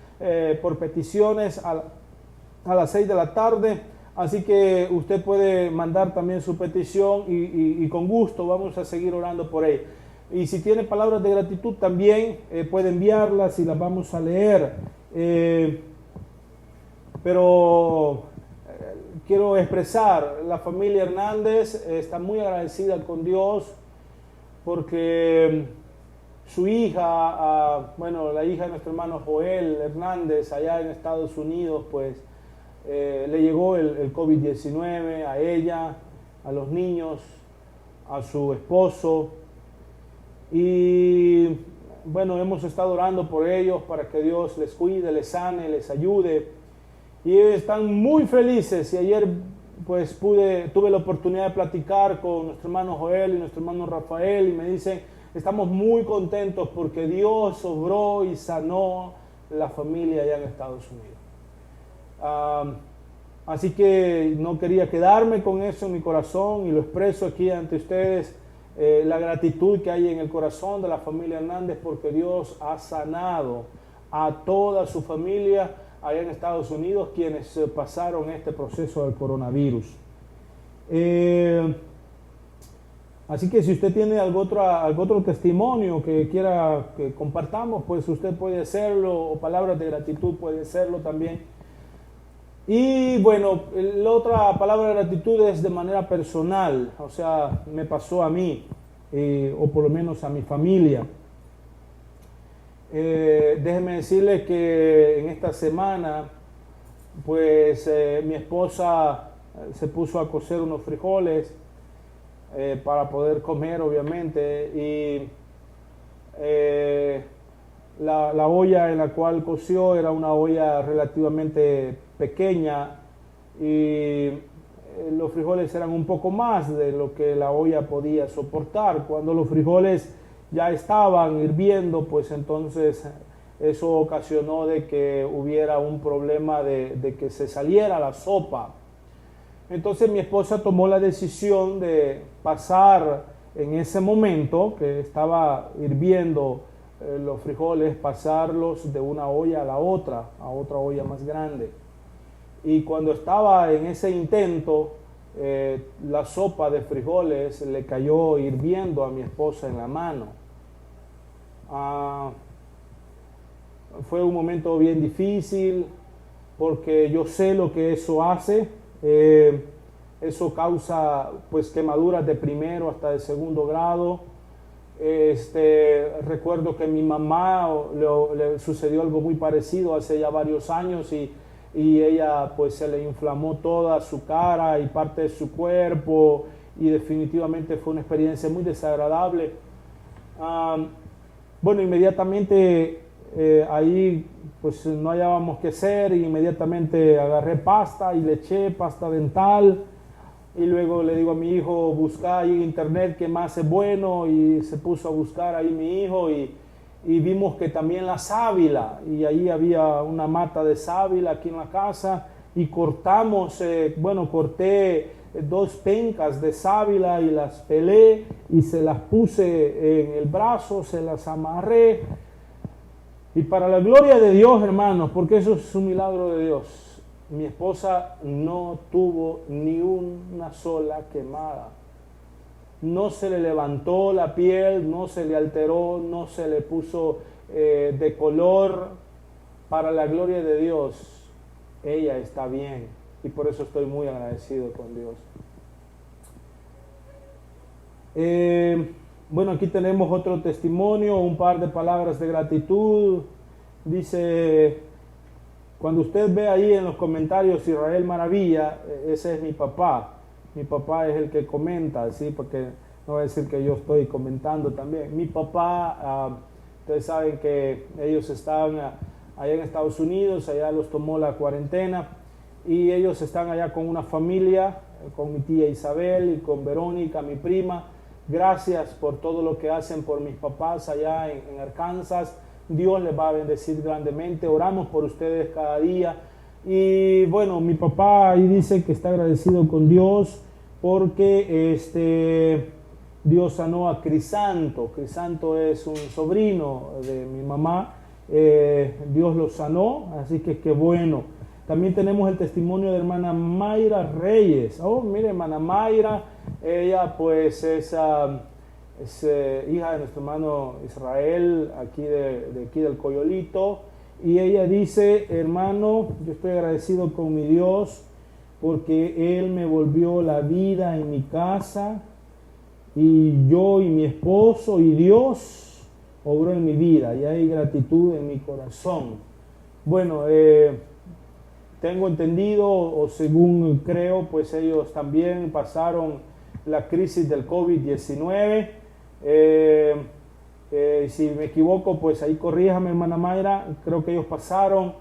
[SPEAKER 1] por peticiones a las 6 de la tarde. Así que usted puede mandar también su petición y con gusto vamos a seguir orando por él. Y si tiene palabras de gratitud también puede enviarlas y las vamos a leer. Pero quiero expresar, la familia Hernández está muy agradecida con Dios porque su hija, la hija de nuestro hermano Joel Hernández allá en Estados Unidos, pues le llegó el COVID-19 a ella, a los niños, a su esposo. Y bueno, hemos estado orando por ellos para que Dios les cuide, les sane, les ayude. Y ellos están muy felices. Y ayer pues tuve la oportunidad de platicar con nuestro hermano Joel y nuestro hermano Rafael, y me dicen, estamos muy contentos porque Dios obró y sanó la familia allá en Estados Unidos. Así que no quería quedarme con eso en mi corazón y lo expreso aquí ante ustedes, la gratitud que hay en el corazón de la familia Hernández porque Dios ha sanado a toda su familia allá en Estados Unidos quienes pasaron este proceso del coronavirus. Así que si usted tiene algún otro testimonio que quiera que compartamos, pues usted puede hacerlo, o palabras de gratitud puede hacerlo también. Y bueno, la otra palabra de gratitud es de manera personal, o sea, me pasó a mí, o por lo menos a mi familia. Déjeme decirle que en esta semana, pues mi esposa se puso a cocer unos frijoles para poder comer, obviamente, y la olla en la cual coció era una olla relativamente pequeña y los frijoles eran un poco más de lo que la olla podía soportar. Cuando los frijoles ya estaban hirviendo, pues entonces eso ocasionó de que hubiera un problema de que se saliera la sopa. Entonces mi esposa tomó la decisión de pasar en ese momento que estaba hirviendo los frijoles, pasarlos de una olla a la otra, a otra olla más grande. Y cuando estaba en ese intento, la sopa de frijoles le cayó hirviendo a mi esposa en la mano. Fue un momento bien difícil porque yo sé lo que eso hace. Eso causa pues quemaduras de primero hasta de segundo grado. Recuerdo que a mi mamá le sucedió algo muy parecido hace ya varios años y ella pues se le inflamó toda su cara y parte de su cuerpo y definitivamente fue una experiencia muy desagradable. Bueno, inmediatamente ahí pues no hallábamos qué hacer y inmediatamente agarré pasta y le eché pasta dental y luego le digo a mi hijo, busca ahí en internet qué más es bueno y se puso a buscar ahí mi hijo y vimos que también la sábila y ahí había una mata de sábila aquí en la casa y cortamos, corté 2 pencas de sábila y las pelé y se las puse en el brazo, se las amarré. Y para la gloria de Dios, hermanos, porque eso es un milagro de Dios, mi esposa no tuvo ni una sola quemada. No se le levantó la piel, no se le alteró, no se le puso de color. Para la gloria de Dios, ella está bien y por eso estoy muy agradecido con Dios. Bueno, aquí tenemos otro testimonio, un par de palabras de gratitud. Dice, cuando usted ve ahí en los comentarios Israel Maravilla, ese es mi papá. Mi papá es el que comenta, ¿sí? Porque no voy a decir que yo estoy comentando también. Mi papá, ustedes saben que ellos están allá en Estados Unidos, allá los tomó la cuarentena y ellos están allá con una familia, con mi tía Isabel y con Verónica, mi prima. Gracias por todo lo que hacen por mis papás allá en Arkansas. Dios les va a bendecir grandemente. Oramos por ustedes cada día. Y bueno, mi papá ahí dice que está agradecido con Dios porque Dios sanó a Crisanto. Crisanto es un sobrino de mi mamá. Dios lo sanó, así que qué bueno. También tenemos el testimonio de hermana Mayra Reyes. Oh, mire, hermana Mayra, ella pues es hija de nuestro hermano Israel, aquí aquí del Coyolito. Y ella dice, hermano, yo estoy agradecido con mi Dios porque Él me volvió la vida en mi casa y yo y mi esposo y Dios obró en mi vida y hay gratitud en mi corazón. Bueno, tengo entendido, o según creo, pues ellos también pasaron la crisis del COVID-19. Si me equivoco, pues ahí corríjame, hermana Mayra. Creo que ellos pasaron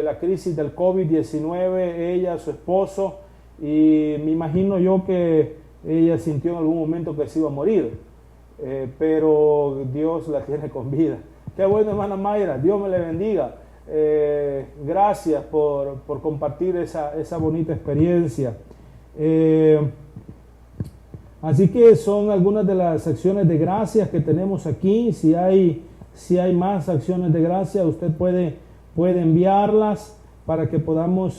[SPEAKER 1] la crisis del COVID-19, ella, su esposo, y me imagino yo que ella sintió en algún momento que se iba a morir, pero Dios la tiene con vida. Qué bueno, hermana Mayra, Dios me le bendiga. Gracias por compartir esa bonita experiencia. Así que son algunas de las acciones de gracias que tenemos aquí. Si hay más acciones de gracias, usted puede enviarlas para que podamos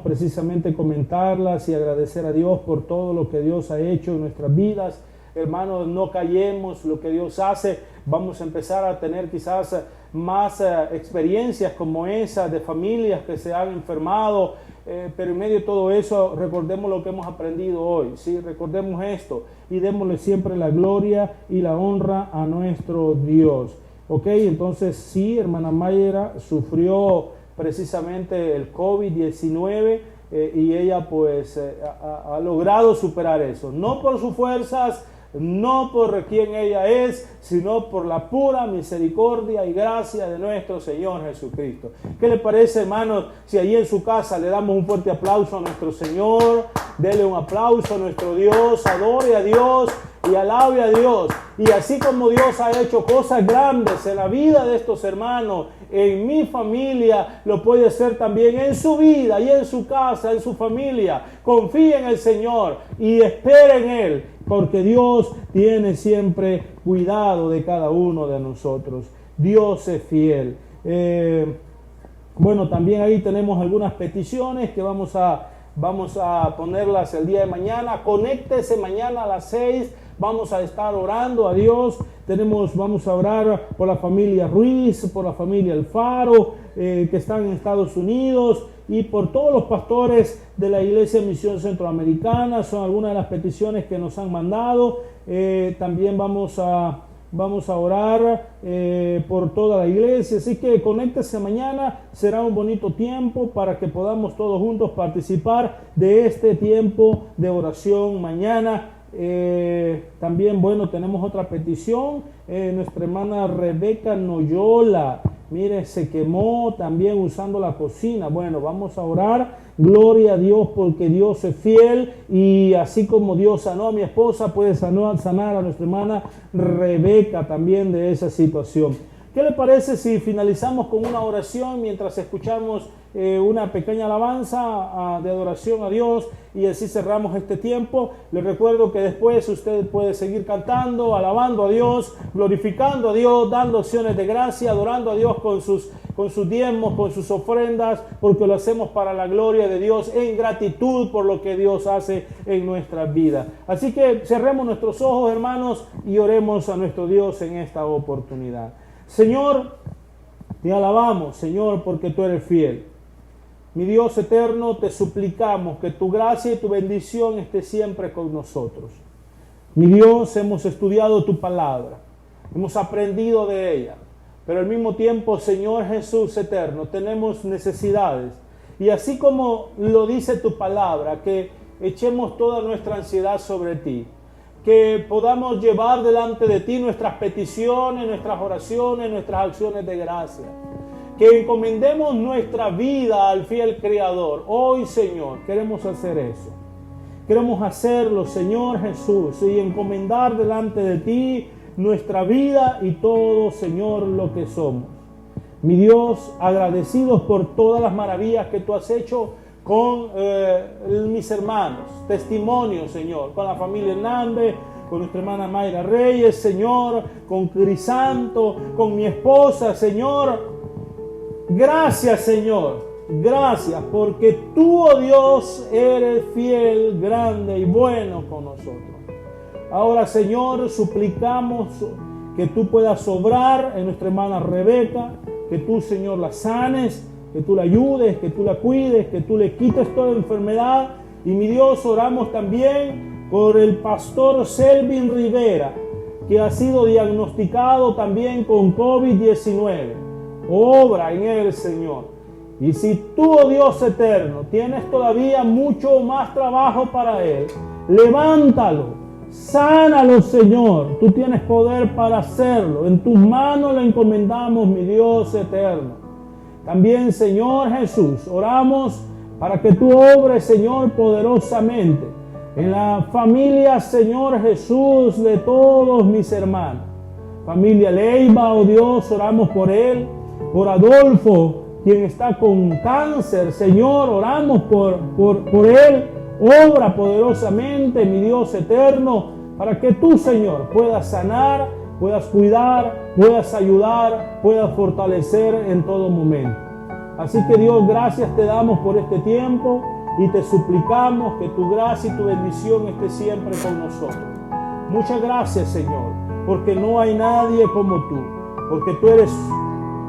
[SPEAKER 1] precisamente comentarlas y agradecer a Dios por todo lo que Dios ha hecho en nuestras vidas. Hermanos, no callemos lo que Dios hace. Vamos a empezar a tener quizás más experiencias como esa de familias que se han enfermado, pero en medio de todo eso recordemos lo que hemos aprendido hoy, ¿sí? Recordemos esto y démosle siempre la gloria y la honra a nuestro Dios. Ok, entonces sí, hermana Mayra sufrió precisamente el COVID-19 y ella pues ha logrado superar eso, no por sus fuerzas, no por quien ella es, sino por la pura misericordia y gracia de nuestro Señor Jesucristo. ¿Qué le parece, hermanos, si ahí en su casa le damos un fuerte aplauso a nuestro Señor? Dele un aplauso a nuestro Dios, adore a Dios y alabe a Dios. Y así como Dios ha hecho cosas grandes en la vida de estos hermanos, en mi familia, lo puede hacer también en su vida y en su casa, en su familia. Confíe en el Señor y espere en Él, porque Dios tiene siempre cuidado de cada uno de nosotros. Dios es fiel. Bueno, también ahí tenemos algunas peticiones que vamos a ponerlas el día de mañana. Conéctese mañana a las 6. Vamos a estar orando a Dios. Vamos a orar por la familia Ruiz, por la familia Alfaro, que están en Estados Unidos, y por todos los pastores de la Iglesia Misión Centroamericana. Son algunas de las peticiones que nos han mandado. También vamos a orar por toda la iglesia. Así que conéctese mañana. Será un bonito tiempo para que podamos todos juntos participar de este tiempo de oración mañana. También, bueno, tenemos otra petición. Nuestra hermana Rebeca Noyola, mire, se quemó también usando la cocina. Bueno, vamos a orar. Gloria a Dios, porque Dios es fiel, y así como Dios sanó a mi esposa, puede sanar a nuestra hermana Rebeca también de esa situación. ¿Qué le parece si finalizamos con una oración mientras escuchamos una pequeña alabanza de adoración a Dios, y así cerramos este tiempo? Les recuerdo que después usted puede seguir cantando, alabando a Dios, glorificando a Dios, dando acciones de gracia, adorando a Dios con sus diezmos, con sus ofrendas, porque lo hacemos para la gloria de Dios, en gratitud por lo que Dios hace en nuestras vidas. Así que cerremos nuestros ojos, hermanos, y oremos a nuestro Dios en esta oportunidad. Señor, te alabamos, Señor, porque tú eres fiel. Mi Dios eterno, te suplicamos que tu gracia y tu bendición esté siempre con nosotros. Mi Dios, hemos estudiado tu palabra, hemos aprendido de ella, pero al mismo tiempo, Señor Jesús eterno, tenemos necesidades. Y así como lo dice tu palabra, que echemos toda nuestra ansiedad sobre ti, que podamos llevar delante de ti nuestras peticiones, nuestras oraciones, nuestras acciones de gracia. Que encomendemos nuestra vida al fiel Creador. Hoy, Señor, queremos hacer eso. Queremos hacerlo, Señor Jesús, y encomendar delante de ti nuestra vida y todo, Señor, lo que somos. Mi Dios, agradecidos por todas las maravillas que tú has hecho con mis hermanos, testimonios, Señor, con la familia Hernández, con nuestra hermana Mayra Reyes, Señor, con Crisanto, con mi esposa, Señor. Gracias, Señor, gracias, porque tú, oh Dios, eres fiel, grande y bueno con nosotros. Ahora, Señor, suplicamos que tú puedas obrar en nuestra hermana Rebeca, que tú, Señor, la sanes, que tú la ayudes, que tú la cuides, que tú le quites toda enfermedad. Y mi Dios, oramos también por el pastor Selvin Rivera, que ha sido diagnosticado también con COVID-19. Obra en él, Señor. Y si tú, oh Dios eterno, tienes todavía mucho más trabajo para él, levántalo, sánalo, Señor. Tú tienes poder para hacerlo. En tus manos le encomendamos, mi Dios eterno. También, Señor Jesús, oramos para que tú obres, Señor, poderosamente en la familia, Señor Jesús, de todos mis hermanos. Familia Leiva, oh Dios, oramos por él. por Adolfo, quien está con cáncer. Señor, oramos por él. Obra poderosamente, mi Dios eterno, para que tú, Señor, puedas sanar, puedas cuidar, puedas ayudar, puedas fortalecer en todo momento. Así que Dios, gracias te damos por este tiempo y te suplicamos que tu gracia y tu bendición esté siempre con nosotros. Muchas gracias, Señor, porque no hay nadie como tú, porque tú eres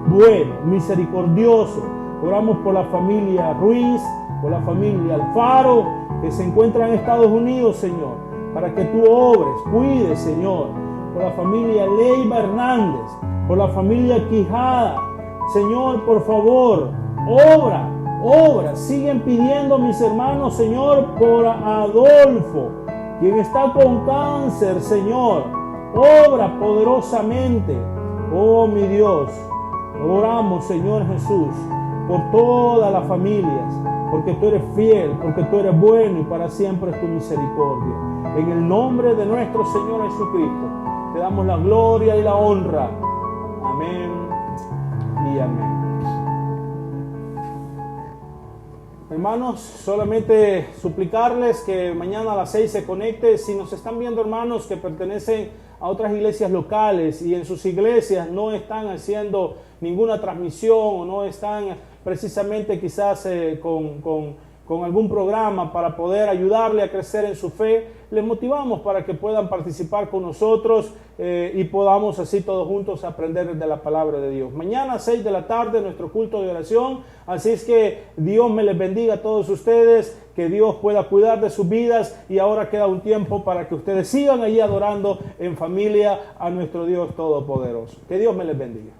[SPEAKER 1] bueno, misericordioso. Oramos por la familia Ruiz, por la familia Alfaro, que se encuentra en Estados Unidos, Señor, para que tú obres, cuides, Señor, por la familia Leiva Hernández, por la familia Quijada. Señor, por favor, obra, siguen pidiendo mis hermanos, Señor, por Adolfo, quien está con cáncer, Señor, obra poderosamente. Oh, mi Dios, oramos, Señor Jesús, por todas las familias, porque tú eres fiel, porque tú eres bueno y para siempre es tu misericordia. En el nombre de nuestro Señor Jesucristo, te damos la gloria y la honra. Amén y amén. Hermanos, solamente suplicarles que mañana a las 6 se conecte. Si nos están viendo hermanos que pertenecen a otras iglesias locales y en sus iglesias no están haciendo ninguna transmisión o no están precisamente quizás con algún programa para poder ayudarle a crecer en su fe, les motivamos para que puedan participar con nosotros y podamos así todos juntos aprender de la palabra de Dios. Mañana a 6 de la tarde nuestro culto de oración, así es que Dios me les bendiga a todos ustedes, que Dios pueda cuidar de sus vidas y ahora queda un tiempo para que ustedes sigan allí adorando en familia a nuestro Dios Todopoderoso. Que Dios me les bendiga.